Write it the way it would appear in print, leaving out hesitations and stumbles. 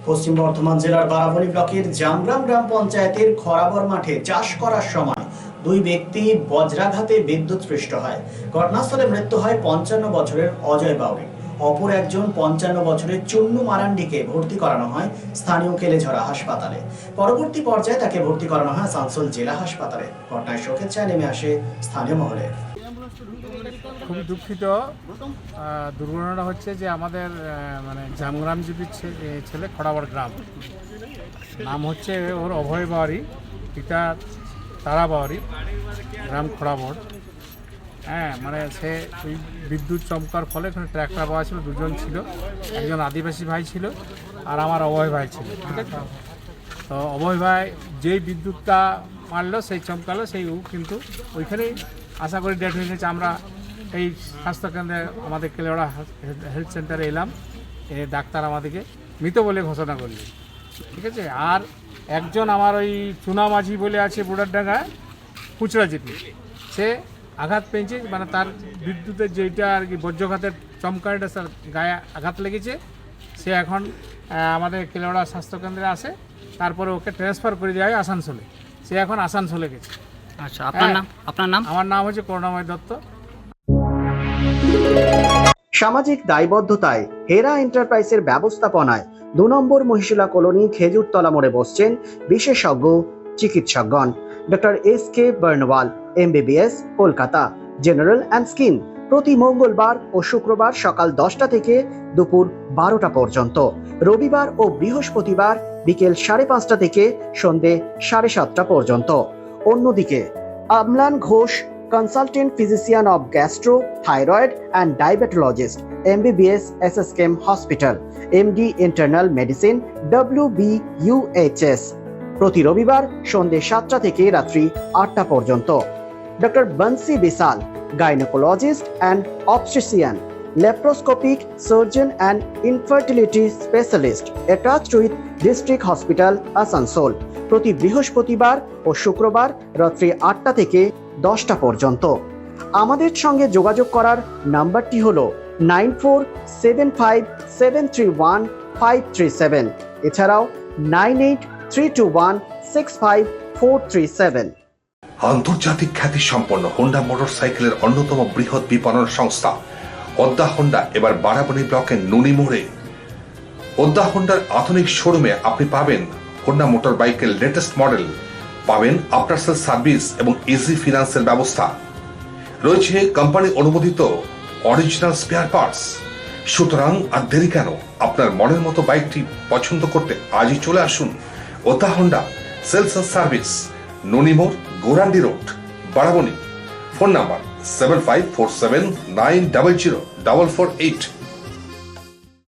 পশ্চিম বর্ধমান জেলার বারাবণী ব্লকের জামগ্রাম গ্রাম পঞ্চায়েতের খরাবর মাঠে চাষ করার সময় দুই ব্যক্তি বজ্রাঘাতে বিদ্যুৎস্পৃষ্ট হয়। ঘটনাস্থলে মৃত্যু হয় 55 বছরের অজয় বাউরি। অপর একজন 55 বছরের চুন্নু মারান্ডিকে ভর্তি করানো হয় স্থানীয় কেলেঝরা হাসপাতালে। পরবর্তী পর্যায়ে তাকে ভর্তি করানো হয় আসানসোল জেলা হাসপাতালে। ঘটনায় শোকের ছায়া নেমে আসে স্থানীয় মহলে। খুবই দুঃখিত। দুর্ঘটনাটা হচ্ছে যে আমাদের জামগ্রাম জীবীর ছেলে খড়াবর গ্রাম, নাম হচ্ছে ওর অভয় বাউরি, পিতা তারা বাউরি, গ্রাম খড়াবর। সে ওই বিদ্যুৎ চমকার ফলে এখানে ট্র্যাক্টর বাবা ছিল, দুজন ছিল, একজন আদিবাসী ভাই ছিল আর আমার অভয় ভাই ছিল, ঠিক আছে। তো অভয় ভাই যেই বিদ্যুৎটা মারলো, সেই চমকালো, সেই কিন্তু ওইখানেই আশা করি ডেট হয়ে গেছে। আমরা এই স্বাস্থ্যকেন্দ্রে আমাদের কেলেওড়া হেলথ সেন্টারে এলাম, ডাক্তার আমাদেরকে মৃত বলে ঘোষণা করলেন, ঠিক আছে। আর একজন আমার ওই চুনা মাঝি বলে আছে বুড়ারডাঙ্গায়, কুচড়া যেটি, সে আঘাত পেয়েছে, তার বিদ্যুতের যেইটা আর কি বজ্রঘাতের চমকাটা তার গায়ে আঘাত লেগেছে। সে এখন আমাদের কেলেওড়া স্বাস্থ্যকেন্দ্রে আসে, তারপরে ওকে ট্রান্সফার করে দেওয়া হয় আসানসোলে। সে এখন আসানসোলে গেছে। আচ্ছা, আপনার নাম? আপনার নাম? আমার নাম হচ্ছে করুণাময় দত্ত। সামাজিক দায়বদ্ধতায় হেরা এন্টারপ্রাইজের ব্যবস্থাপনায় 2 নম্বর মহিশিলা কলোনি খেজুরতলা মোড়ে বসছেন বিশেষজ্ঞ চিকিৎসকগণ। Doctor S K. Barnwal, MBBS, Kolkata, general and skin, প্রতি মঙ্গলবার ও শুক্রবার সকাল 10টা থেকে দুপুর 12টা পর্যন্ত, রবিবার ও বৃহস্পতিবার বিকেল 5:30টা থেকে সন্ধে 7:30টা পর্যন্ত। অন্যদিকে আমলান Ghosh, consultant physician of gastro, thyroid and diabetologist, MBBS, SSKM Hospital, MD Internal Medicine, WBUHS, প্রতি রবিবার সন্ধে 7টা থেকে রাত্রি 8টা পর্যন্ত। Doctor Bansi Vishal, gynaecologist and obstetrician, laparoscopic surgeon and infertility specialist, attached with district hospital Asansol, প্রতি বৃহস্পতিবার ও শুক্রবার রাত্রি 8টা থেকে 10টা পর্যন্ত। আমাদের সঙ্গে যোগাযোগ করার নাম্বারটি হলো 9475731537, এছাড়াও 9832165437। আন্তর্জাতিক খ্যাতি সম্পন্ন হোন্ডা মোটরসাইকেলের অন্যতম বৃহৎ বিপণন সংস্থা ওদ্দা হোন্ডা এবার বারাবণী ব্লকের নুনি মোড়ে। ওদ্দা হোন্ডার আধুনিক শোরুমে আপনি পাবেন হোন্ডা মোটর বাইকের লেটেস্ট মডেল, পাবেন আফটার সেল সার্ভিস এবং ইজি ফিনান্সের ব্যবস্থা রয়েছে, কোম্পানি অনুমোদিত অরিজিনাল স্পেয়ার পার্টস। সুতরাং আর দেরি কেন, আপনার মনের মতো বাইকটি পছন্দ করতে আজই চলে আসুন ওদ্দা Honda sales and service, Nanimor, Gorandi road, Barabani. Phone number 7547900448।